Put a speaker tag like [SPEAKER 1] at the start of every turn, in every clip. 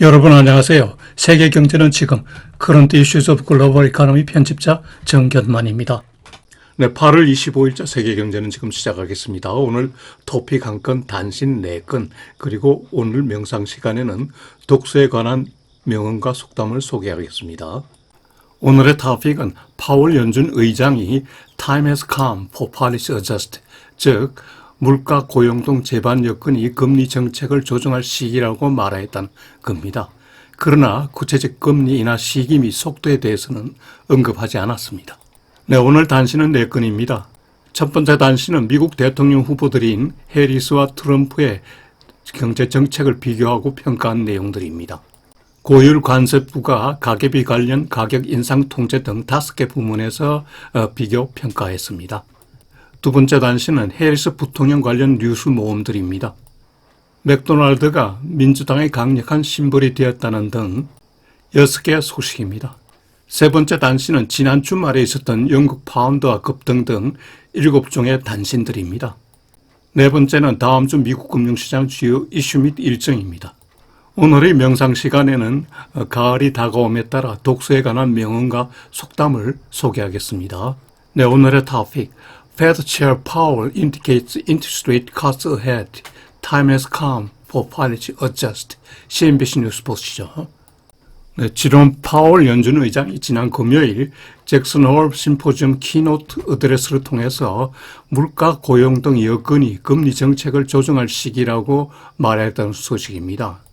[SPEAKER 1] 여러분 안녕하세요. 세계 경제는 지금 커런트 이슈즈 오브 글로벌 이코노미 편집자 정견만입니다. 네, 8월 25일자 세계 경제는 지금 시작하겠습니다. 오늘 토픽 한 건, 단신 4건, 그리고 오늘 명상 시간에는 독서에 관한 명언과 속담을 소개하겠습니다. 오늘의 토픽은 파월 연준 의장이 Time has come for policy adjust, 즉 물가 고용등 재반 여건이 금리 정책을 조정할 시기라고 말했다는 겁니다. 그러나 구체적 금리 인하 시기 및 속도에 대해서는 언급하지 않았습니다. 네, 오늘 단신은 4건입니다. 첫 번째 단신은 미국 대통령 후보들인 해리스와 트럼프의 경제 정책을 비교하고 평가한 내용들입니다. 고율 관세부가 가계비 관련 가격 인상 통제 등 5개 부문에서 비교 평가했습니다. 두 번째 단신은 해리스 부통령 관련 뉴스 모음들입니다. 맥도날드가 민주당의 강력한 심벌이 되었다는 등 6개의 소식입니다. 세 번째 단신은 지난 주말에 있었던 영국 파운드와 급등 등 7종의 단신들입니다. 네 번째는 다음 주 미국 금융시장 주요 이슈 및 일정입니다. 오늘의 명상 시간에는 가을이 다가옴에 따라 독서에 관한 명언과 속담을 소개하겠습니다. 네, 오늘의 토픽. Fed Chair Powell indicates interest rate cuts ahead. Time has come for policy adjust. CNBC 뉴스 보시죠. 네, 지롬 파월 연준 의장이 지난 금요일 잭슨 홀 심포지엄 키노트 어드레스를 통해서 물가 고용 등 여건이 금리 정책을 조정할 시기라고 말했다는 소식입니다.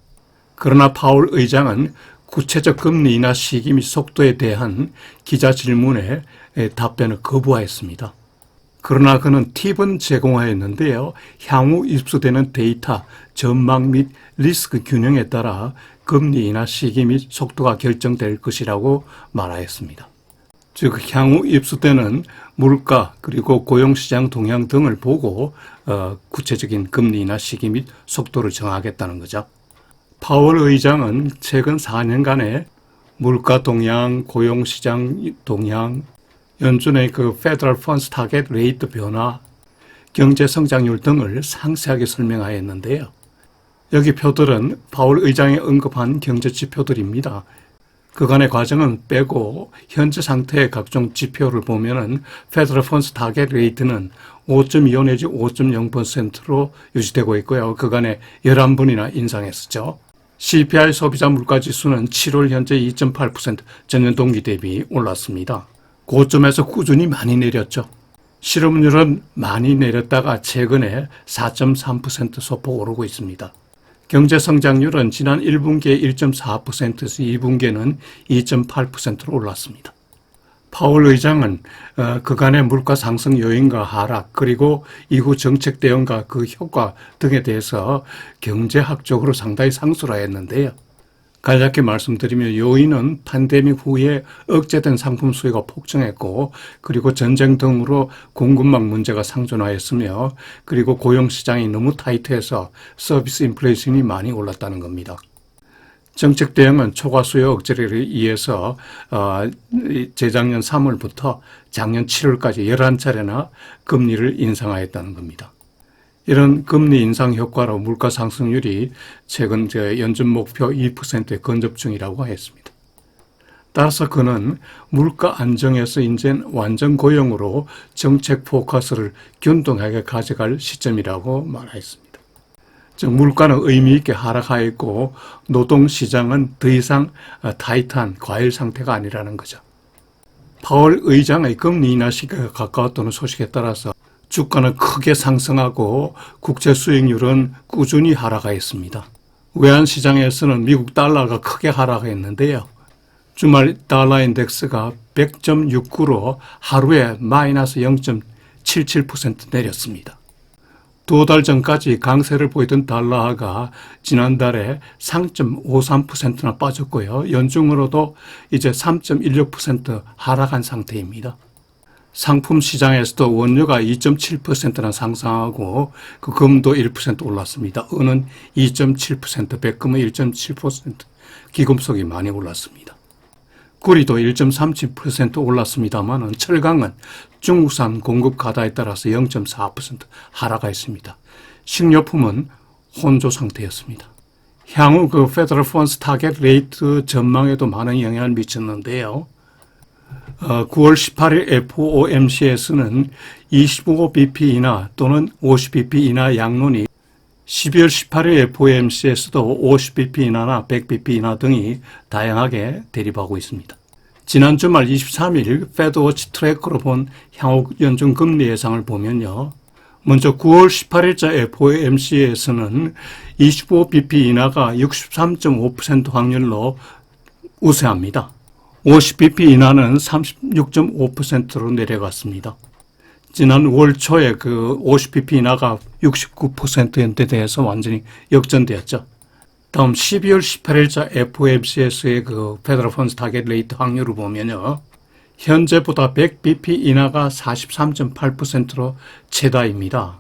[SPEAKER 1] 그러나 파월 의장은 구체적 금리 인하 시기 및 속도에 대한 기자 질문에 답변을 거부하였습니다. 그러나 그는 팁은 제공하였는데요. 향후 입수되는 데이터, 전망 및 리스크 균형에 따라 금리 인하 시기 및 속도가 결정될 것이라고 말하였습니다. 즉 향후 입수되는 물가 그리고 고용시장 동향 등을 보고 구체적인 금리 인하 시기 및 속도를 정하겠다는 거죠. 파월 의장은 최근 4년간의 물가 동향, 고용시장 동향, 연준의 페더럴 펀드 타겟 레이트 변화, 경제 성장률 등을 상세하게 설명하였는데요. 여기 표들은 파월 의장이 언급한 경제 지표들입니다. 그간의 과정은 빼고 현재 상태의 각종 지표를 보면은 페더럴 펀드 타겟 레이트는 5.25 내지 5.0%로 유지되고 있고요. 그간에 11번이나 인상했었죠. CPI 소비자 물가지수는 7월 현재 2.8% 전년 동기 대비 올랐습니다. 고점에서 꾸준히 많이 내렸죠. 실업률은 많이 내렸다가 최근에 4.3% 소폭 오르고 있습니다. 경제 성장률은 지난 1분기에 1.4%에서 2분기에는 2.8%로 올랐습니다. 파월 의장은 그간의 물가 상승 요인과 하락 그리고 이후 정책 대응과 그 효과 등에 대해서 경제학적으로 상당히 상수를 했는데요. 간략히 말씀드리면 요인은 팬데믹 후에 억제된 상품 수요가 폭증했고 그리고 전쟁 등으로 공급망 문제가 상존하였으며 그리고 고용시장이 너무 타이트해서 서비스 인플레이션이 많이 올랐다는 겁니다. 정책 대응은 초과 수요 억제를 위해서 재작년 3월부터 작년 7월까지 11차례나 금리를 인상하였다는 겁니다. 이런 금리 인상 효과로 물가 상승률이 최근 연준 목표 2%에 근접 중이라고 했습니다. 따라서 그는 물가 안정에서 이제 완전 고용으로 정책 포커스를 균등하게 가져갈 시점이라고 말했습니다. 즉 물가는 의미 있게 하락하였고 노동시장은 더 이상 타이트한 과열 상태가 아니라는 거죠. 파월 의장의 금리 인하 시기가 가까웠다는 소식에 따라서 주가는 크게 상승하고 국채 수익률은 꾸준히 하락하였습니다. 외환시장에서는 미국 달러가 크게 하락했는데요. 주말 달러 인덱스가 100.69로 하루에 마이너스 0.77% 내렸습니다. 2달 전까지 강세를 보이던 달러가 지난달에 3.53%나 빠졌고요. 연중으로도 이제 3.16% 하락한 상태입니다. 상품 시장에서도 원유가 2.7%나 상승하고 그 금도 1% 올랐습니다. 은은 2.7%, 백금은 1.7%, 기금속이 많이 올랐습니다. 구리도 1.37% 올랐습니다만 철강은 중국산 공급 가다에 따라서 0.4% 하락했습니다. 식료품은 혼조 상태였습니다. 향후 그 페더럴 펀드 타겟 레이트 전망에도 많은 영향을 미쳤는데요. 9월 18일 FOMC에서는 25bp 이나 또는 50bp 이나 양론이 12월 18일 FOMC에서도 50bp 이나나 100bp 이나 등이 다양하게 대립하고 있습니다. 지난 주말 23일 패드워치 트래커로 본 향후 연준 금리 예상을 보면요. 먼저 9월 18일자 FOMC에서는 25bp 인하가 63.5% 확률로 우세합니다. 50bp 인하는 36.5%로 내려갔습니다. 지난 5월 초에 그 50bp 인하가 69%에 대해서 완전히 역전되었죠. 다음 12월 18일자 FOMC에서의 그 페더럴 펀드 타겟 레이트 확률을 보면요. 현재보다 100bp 인하가 43.8%로 최다입니다.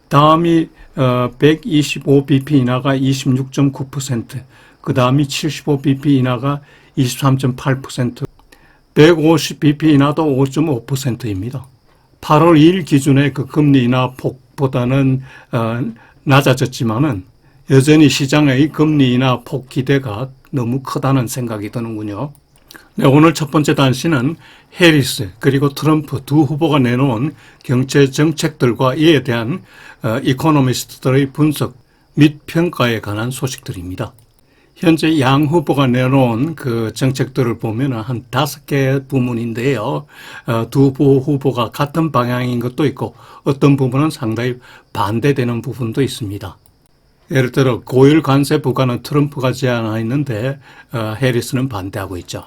[SPEAKER 1] 다음이 125bp 인하가 26.9%, 그 다음이 75bp 인하가 23.8%, 150bp 인하도 5.5%입니다. 8월 2일 기준의 그 금리 인하 폭보다는 낮아졌지만은 여전히 시장의 금리 인하 폭 기대가 너무 크다는 생각이 드는군요. 네, 오늘 첫 번째 단시는 해리스 그리고 트럼프 두 후보가 내놓은 경제 정책들과 이에 대한 이코노미스트들의 분석 및 평가에 관한 소식들입니다. 현재 양 후보가 내놓은 그 정책들을 보면 한 5개 부문인데요. 두 후보가 같은 방향인 것도 있고 어떤 부분은 상당히 반대되는 부분도 있습니다. 예를 들어 고율 관세 부과는 트럼프가 제안했는데 해리스는 반대하고 있죠.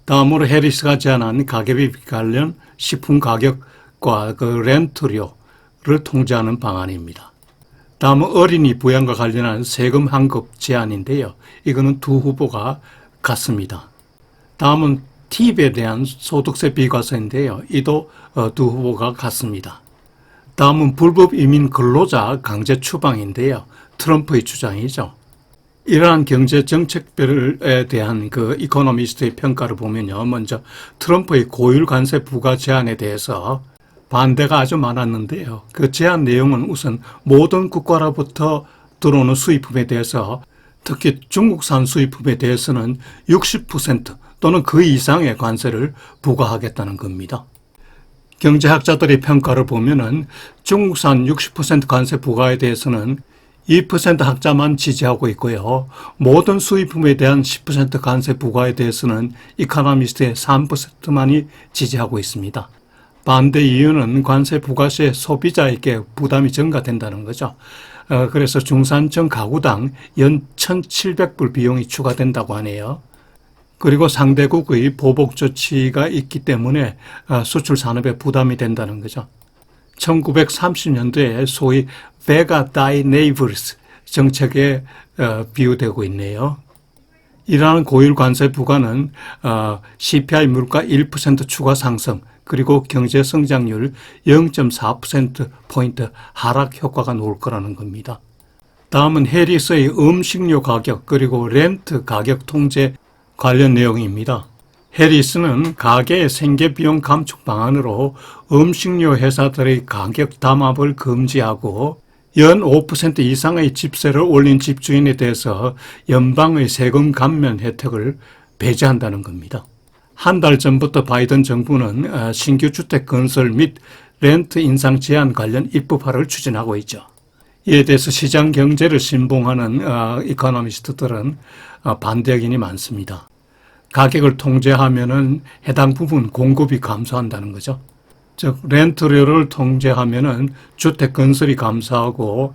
[SPEAKER 1] 다음으로 해리스가 제안한 가계비 관련 식품 가격과 그 렌트료를 통제하는 방안입니다. 다음은 어린이 부양과 관련한 세금 환급 제안인데요. 이거는 두 후보가 같습니다. 다음은 팁에 대한 소득세 비과세인데요. 이도 두 후보가 같습니다. 다음은 불법 이민 근로자 강제 추방인데요. 트럼프의 주장이죠. 이러한 경제 정책별에 대한 그 이코노미스트의 평가를 보면요. 먼저 트럼프의 고율 관세 부과 제안에 대해서 반대가 아주 많았는데요. 그 제안 내용은 우선 모든 국가로부터 들어오는 수입품에 대해서 특히 중국산 수입품에 대해서는 60% 또는 그 이상의 관세를 부과하겠다는 겁니다. 경제학자들의 평가를 보면은 중국산 60% 관세 부과에 대해서는 2% 학자만 지지하고 있고요. 모든 수입품에 대한 10% 관세 부과에 대해서는 이코노미스트의 3%만이 지지하고 있습니다. 반대 이유는 관세 부과 시에 소비자에게 부담이 증가된다는 거죠. 그래서 중산층 가구당 연 1,700불 비용이 추가된다고 하네요. 그리고 상대국의 보복 조치가 있기 때문에 수출 산업에 부담이 된다는 거죠. 1930년대에 소위 Vega die Neighbors 정책에 비유되고 있네요. 이러한 고율 관세 부과는 CPI 물가 1% 추가 상승 그리고 경제 성장률 0.4%포인트 하락 효과가 나올 거라는 겁니다. 다음은 해리스의 음식료 가격 그리고 렌트 가격 통제 관련 내용입니다. 해리스는 가계의 생계비용 감축 방안으로 음식료 회사들의 가격 담합을 금지하고 연 5% 이상의 집세를 올린 집주인에 대해서 연방의 세금 감면 혜택을 배제한다는 겁니다. 한 달 전부터 바이든 정부는 신규 주택 건설 및 렌트 인상 제한 관련 입법화를 추진하고 있죠. 이에 대해서 시장 경제를 신봉하는 이코노미스트들은 반대 의견이 많습니다. 가격을 통제하면은 해당 부분 공급이 감소한다는 거죠. 즉 렌트료를 통제하면은 주택 건설이 감소하고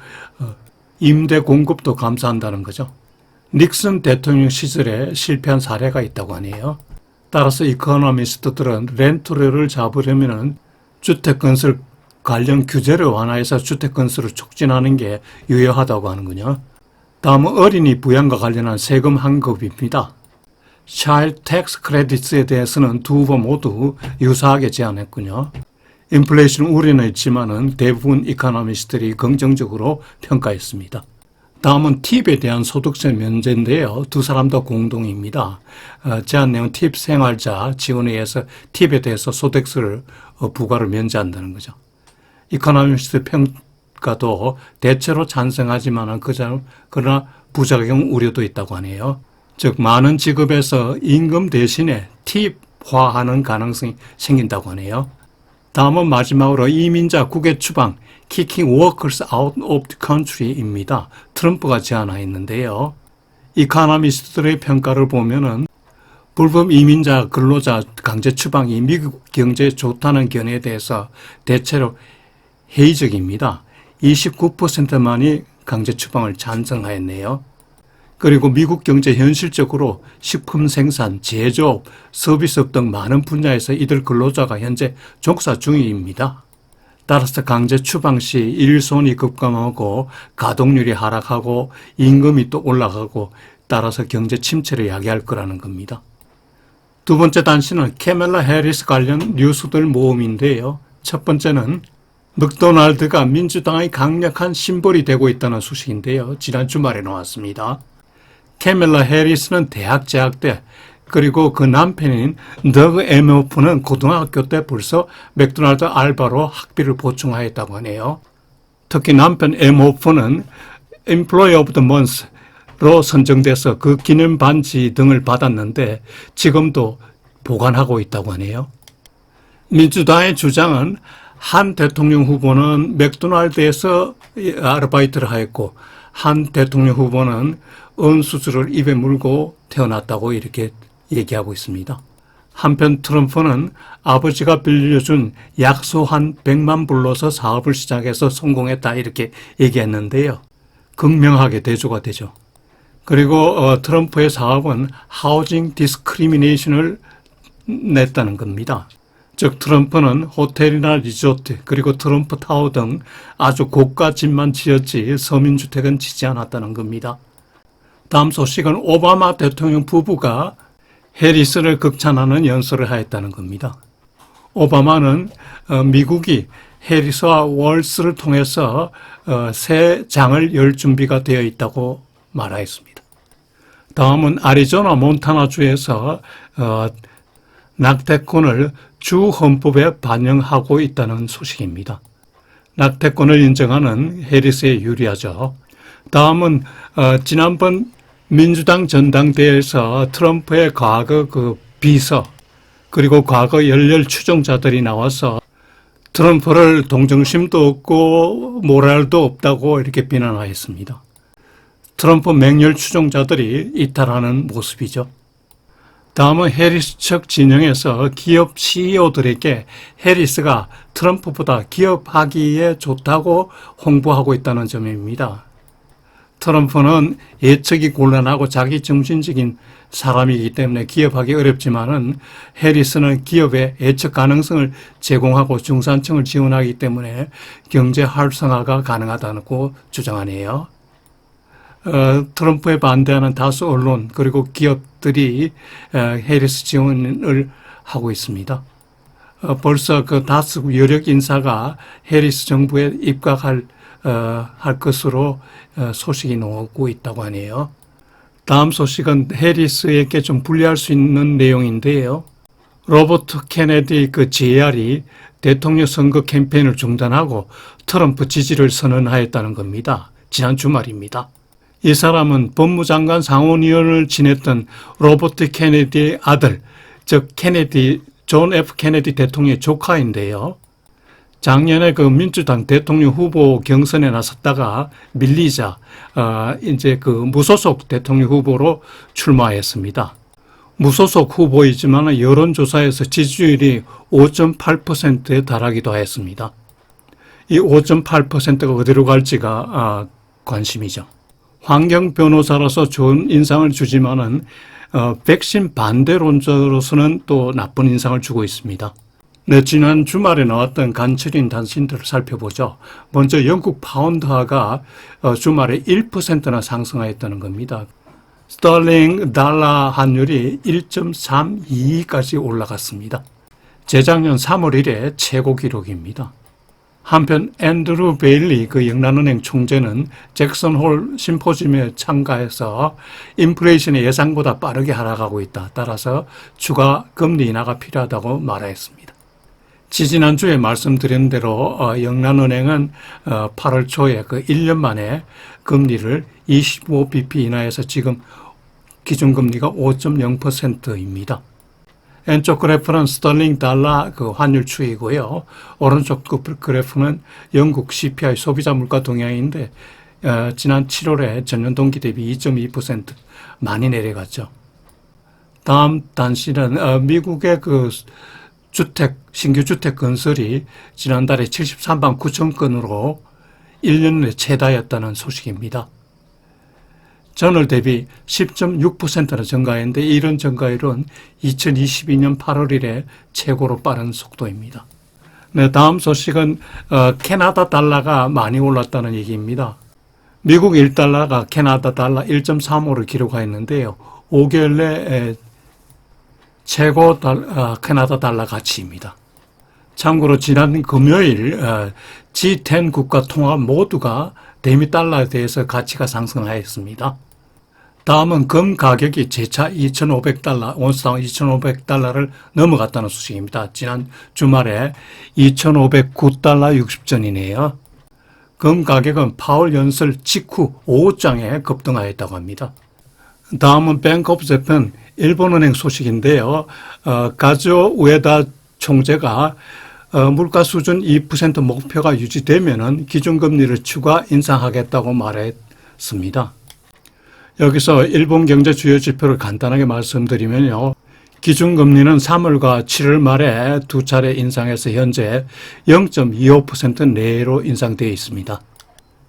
[SPEAKER 1] 임대 공급도 감소한다는 거죠. 닉슨 대통령 시절에 실패한 사례가 있다고 하네요. 따라서 이코노미스트들은 렌트료를 잡으려면은 주택 건설 관련 규제를 완화해서 주택 건설을 촉진하는 게 유효하다고 하는군요. 다음은 어린이 부양과 관련한 세금 환급입니다. Child Tax Credits에 대해서는 두 후보 모두 유사하게 제안했군요. 인플레이션 우려는 있지만은 대부분 이코노미스트들이 긍정적으로 평가했습니다. 다음은 팁에 대한 소득세 면제인데요. 두 사람 다 공동입니다. 제안 내용 팁 생활자 지원에 의해서 팁에 대해서 소득세를 부과를 면제한다는 거죠. 이코노미스트 평가도 대체로 찬성하지만은 그러나 부작용 우려도 있다고 하네요. 즉 많은 직업에서 임금 대신에 팁화하는 가능성이 생긴다고 하네요. 다음은 마지막으로 이민자 국외 추방 Kicking Workers Out of the Country입니다. 트럼프가 제안하였는데요. 이카노미스트들의 평가를 보면은 불법 이민자 근로자 강제 추방이 미국 경제에 좋다는 견해에 대해서 대체로 회의적입니다. 29%만이 강제 추방을 찬성하였네요. 그리고 미국 경제 현실적으로 식품 생산, 제조업, 서비스업 등 많은 분야에서 이들 근로자가 현재 종사 중입니다. 따라서 강제 추방 시 일손이 급감하고 가동률이 하락하고 임금이 또 올라가고 따라서 경제 침체를 야기할 거라는 겁니다. 두 번째 단신은 캐멀라 해리스 관련 뉴스들 모음인데요. 첫 번째는 맥도날드가 민주당의 강력한 심벌이 되고 있다는 소식인데요. 지난 주말에 나왔습니다. 캐멀라 해리스는 대학 재학 때 그리고 그 남편인 더그 에머프는 고등학교 때 벌써 맥도날드 알바로 학비를 보충하였다고 하네요. 특히 남편 에머프는 Employee of the Month로 선정돼서 그 기념 반지 등을 받았는데 지금도 보관하고 있다고 하네요. 민주당의 주장은 한 대통령 후보는 맥도날드에서 아르바이트를 하였고 한 대통령 후보는 은수저를 입에 물고 태어났다고 이렇게 얘기하고 있습니다. 한편 트럼프는 아버지가 빌려준 약소 한 100만 불러서 사업을 시작해서 성공했다 이렇게 얘기했는데요. 극명하게 대조가 되죠. 그리고 트럼프의 사업은 하우징 디스크리미네이션을 냈다는 겁니다. 즉 트럼프는 호텔이나 리조트 그리고 트럼프 타워 등 아주 고가 집만 지었지 서민주택은 지지 않았다는 겁니다. 다음 소식은 오바마 대통령 부부가 해리스를 극찬하는 연설을 하였다는 겁니다. 오바마는 미국이 해리스와 월스를 통해서 새 장을 열 준비가 되어 있다고 말하였습니다. 다음은 아리조나 몬타나주에서 낙태권을 주 헌법에 반영하고 있다는 소식입니다. 낙태권을 인정하는 해리스에 유리하죠. 다음은 지난번 민주당 전당대회에서 트럼프의 과거 그 비서 그리고 과거 열렬 추종자들이 나와서 트럼프를 동정심도 없고 모랄도 없다고 이렇게 비난하였습니다. 트럼프 맹렬 추종자들이 이탈하는 모습이죠. 다음은 해리스 측 진영에서 기업 CEO들에게 해리스가 트럼프보다 기업하기에 좋다고 홍보하고 있다는 점입니다. 트럼프는 예측이 곤란하고 자기 중심적인 사람이기 때문에 기업하기 어렵지만은 해리스는 기업의 예측 가능성을 제공하고 중산층을 지원하기 때문에 경제 활성화가 가능하다고 주장하네요. 트럼프에 반대하는 다수 언론 그리고 기업들이 해리스 지원을 하고 있습니다. 벌써 그 다수 여력 인사가 해리스 정부에 입각할 것으로 소식이 나오고 있다고 하네요. 다음 소식은 해리스에게 좀 불리할 수 있는 내용인데요. 로버트 케네디 그 JR이 대통령 선거 캠페인을 중단하고 트럼프 지지를 선언하였다는 겁니다. 지난 주말입니다. 이 사람은 법무장관 상원의원을 지냈던 로버트 케네디의 아들, 즉 존 F 케네디 대통령의 조카인데요. 작년에 그 민주당 대통령 후보 경선에 나섰다가 밀리자 이제 그 무소속 대통령 후보로 출마했습니다. 무소속 후보이지만 여론조사에서 지지율이 5.8%에 달하기도 했습니다. 이 5.8%가 어디로 갈지가 관심이죠. 환경 변호사로서 좋은 인상을 주지만은 백신 반대론자로서는 또 나쁜 인상을 주고 있습니다. 네, 지난 주말에 나왔던 간추린 단신들을 살펴보죠. 먼저 영국 파운드화가 주말에 1%나 상승하였다는 겁니다. 스털링 달러 환율이 1.32까지 올라갔습니다. 재작년 3월 이래 최고 기록입니다. 한편 앤드루 베일리 그 영란은행 총재는 잭슨홀 심포지엄에 참가해서 인플레이션이 예상보다 빠르게 하락하고 있다. 따라서 추가 금리 인하가 필요하다고 말했습니다. 지지난주에 말씀드린 대로 영란은행은 8월 초에 그 1년 만에 금리를 25bp 인하해서 지금 기준금리가 5.0%입니다. 왼쪽 그래프는 스털링 달러 그 환율 추이고요. 오른쪽 그래프는 영국 CPI 소비자 물가 동향인데 지난 7월에 전년 동기 대비 2.2% 많이 내려갔죠. 다음 단시는 미국의 그 신규 주택 건설이 지난달에 73만 9천 건으로 1년 내 최다였다는 소식입니다. 전월 대비 10.6%나 증가했는데 이런 증가율은 2022년 8월 이래 최고로 빠른 속도입니다. 네, 다음 소식은 캐나다 달러가 많이 올랐다는 얘기입니다. 미국 1달러가 캐나다 달러 1.35를 기록하였는데요. 5개월 내 최고 캐나다 달러 가치입니다. 참고로 지난 금요일 G10 국가 통합 모두가 대미 달러에 대해서 가치가 상승하였습니다. 다음은 금 가격이 재차 2,500달러, 온스당 2,500달러를 넘어갔다는 소식입니다. 지난 주말에 2,509달러 60전이네요. 금 가격은 파월 연설 직후 오후장에 급등하였다고 합니다. 다음은 뱅크 오브 재팬 일본은행 소식인데요. 가즈오 우에다 총재가 물가 수준 2% 목표가 유지되면은 기준금리를 추가 인상하겠다고 말했습니다. 여기서 일본 경제 주요 지표를 간단하게 말씀드리면요. 기준금리는 3월과 7월 말에 두 차례 인상해서 현재 0.25% 내로 인상되어 있습니다.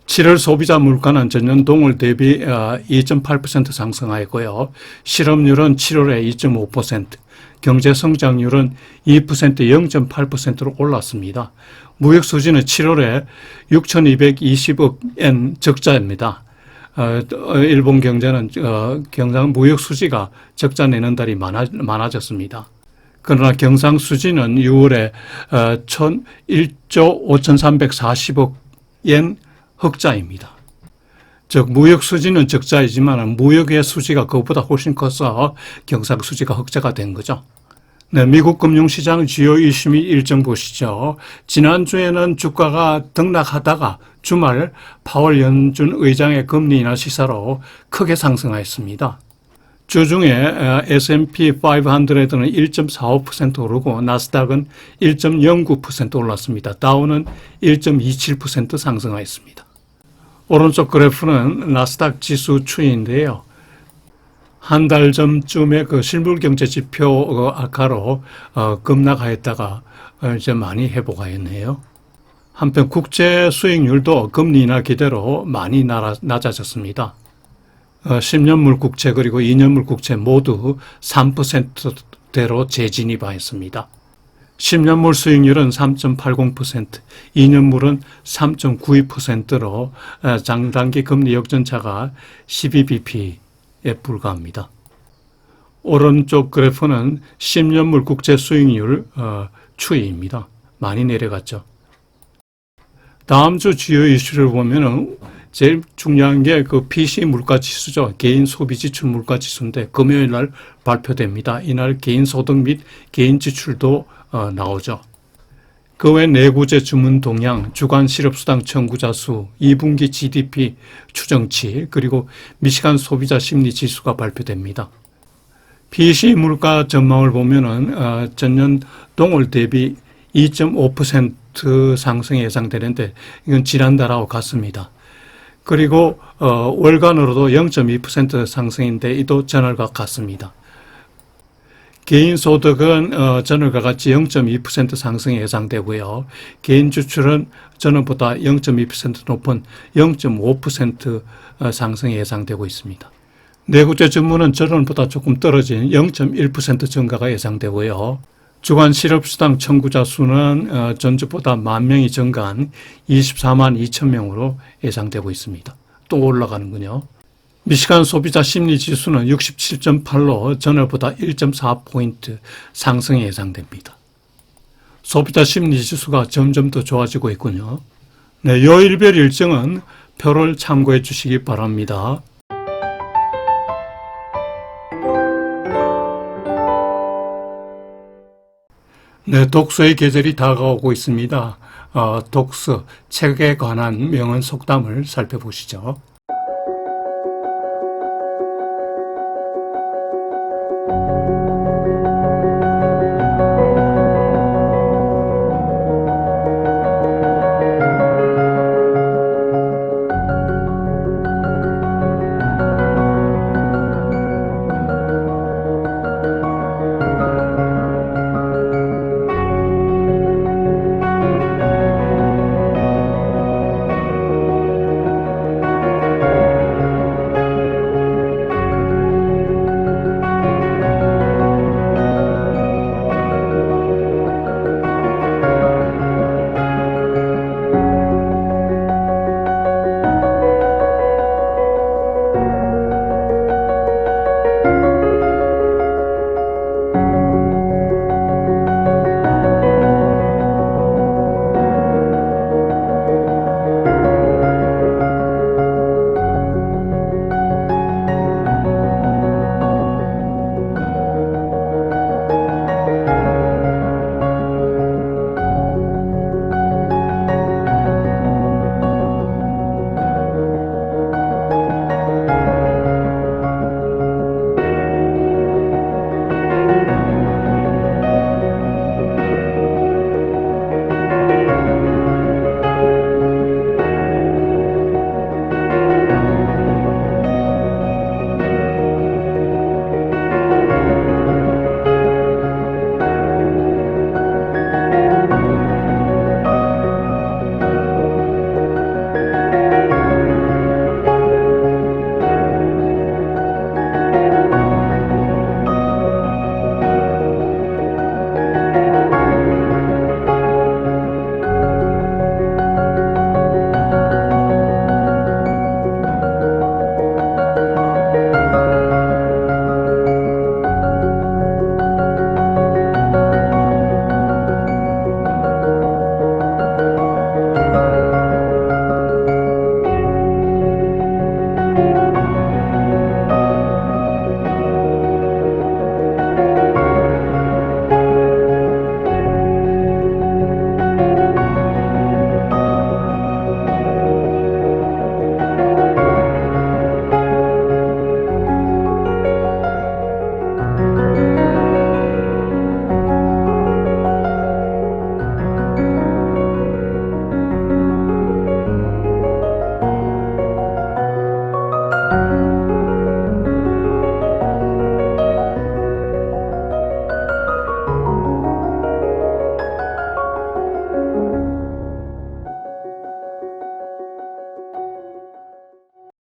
[SPEAKER 1] 7월 소비자 물가는 전년 동월 대비 2.8% 상승하였고요. 실업률은 7월에 2.5%, 경제 성장률은 2% 0.8%로 올랐습니다. 무역 수지는 7월에 6,220억 엔 적자입니다. 일본 경제는 경상 무역 수지가 적자 내는 달이 많아졌습니다. 그러나 경상 수지는 6월에 1조 5,340억 엔 흑자입니다. 즉 무역 수지는 적자이지만 무역의 수지가 그것보다 훨씬 커서 경상 수지가 흑자가 된 거죠. 네, 미국 금융시장 주요 이슈 및 일정 보시죠. 지난주에는 주가가 등락하다가 주말 파월 연준 의장의 금리 인하 시사로 크게 상승하였습니다. 주중에 S&P 500는 1.45% 오르고 나스닥은 1.09% 올랐습니다. 다우는 1.27% 상승하였습니다. 오른쪽 그래프는 나스닥 지수 추이인데요. 한 달 전쯤에 그 실물경제 지표 악화로 급락하였다가 이제 많이 회복하였네요. 한편 국채 수익률도 금리 인하 기대로 많이 낮아졌습니다. 10년물 국채 그리고 2년물 국채 모두 3%대로 재진입하였습니다. 10년물 수익률은 3.80%, 2년물은 3.92%로 장단기 금리 역전차가 12bp에 불과합니다. 오른쪽 그래프는 10년물 국채 수익률 추이입니다. 많이 내려갔죠. 다음 주 주요 이슈를 보면은 제일 중요한 게 그 PC 물가 지수죠. 개인 소비 지출 물가 지수인데 금요일 날 발표됩니다. 이날 개인 소득 및 개인 지출도 나오죠. 그 외 내구재 주문 동향, 주간 실업수당 청구자 수, 2분기 GDP 추정치, 그리고 미시간 소비자 심리 지수가 발표됩니다. PC 물가 전망을 보면은 전년 동월 대비 2.5% 상승이 예상되는데 이건 지난달하고 같습니다. 그리고 월간으로도 0.2% 상승인데 이도 전월과 같습니다. 개인소득은 전월과 같이 0.2% 상승이 예상되고요. 개인지출은 전월보다 0.2% 높은 0.5% 상승이 예상되고 있습니다. 내구재 주문은 전월보다 조금 떨어진 0.1% 증가가 예상되고요. 주간 실업수당 청구자 수는 전주보다 10,000명이 증가한 24만 2천 명으로 예상되고 있습니다. 또 올라가는군요. 미시간 소비자 심리지수는 67.8로 전월보다 1.4포인트 상승이 예상됩니다. 소비자 심리지수가 점점 더 좋아지고 있군요. 네, 요일별 일정은 표를 참고해 주시기 바랍니다. 네, 독서의 계절이 다가오고 있습니다. 독서, 책에 관한 명언 속담을 살펴보시죠.